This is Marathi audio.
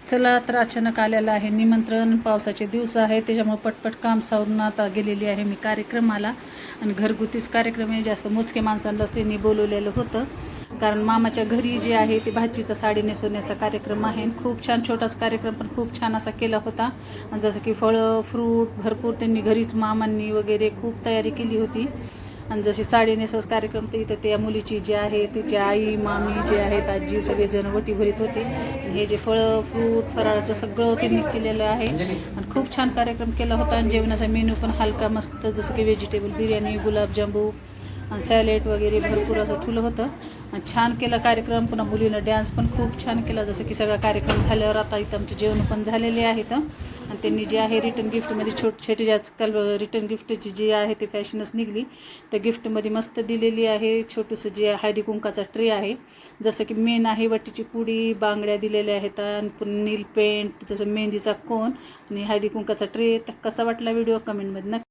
चला तर अचानक आलेलं आहे निमंत्रण. पावसाचे दिवस आहे त्याच्यामुळे पटपट काम सावरून आता गेलेली आहे मी कार्यक्रमाला. आणि घरगुतीच कार्यक्रम आहे, जास्त मोजके माणसांनाच त्यांनी बोलवलेलं होतं. कारण मामाच्या घरी जे आहे ते भाचीचा साडी नेसवण्याचा कार्यक्रम आहे. खूप छान छोटाच कार्यक्रम पण खूप छान असा केला होता. आणि जसं की फळं फ्रूट भरपूर त्यांनी घरीच मामांनी वगैरे खूप तयारी केली होती. आणि जशी साडी नेसवस कार्यक्रम तर इथं त्या मुलीची जी आहे तिची आई मामी जे आहेत आजी सगळेजण वटी भरीत होते. हे जे फळं फ्रूट फराळाचं सगळं त्यांनी केलेलं आहे. आणि खूप छान कार्यक्रम केला होता. आणि जेवणाचा मेनू पण हलका मस्त, जसं की व्हेजिटेबल बिर्याणी गुलाबजांबू सॅलेड वगैरे भरपूर असं ठुलं होतं. आणि छान केला कार्यक्रम. पुन्हा मुलीनं डॅन्स पण खूप छान केला. जसं की सगळा कार्यक्रम झाल्यावर आता इथं आमचे जेवण पण झालेले आहेत. आणि त्यांनी जे आहे रिटर्न गिफ्टमध्ये छोटे आजकाल रिटर्न गिफ्टची जी आहे ती फॅशनच निघली. त्या गिफ्टमध्ये मस्त दिलेली आहे छोटंसं जे हळदी कुंकाचा ट्रे आहे. जसं की मेन आहे वटीची पुडी बांगड्या दिलेल्या आहेत आणि नील पेंट जसं मेहंदीचा कोन आणि हळदी कुंकाचा ट्रे. तर कसा वाटला व्हिडिओ कमेंटमध्ये नक्की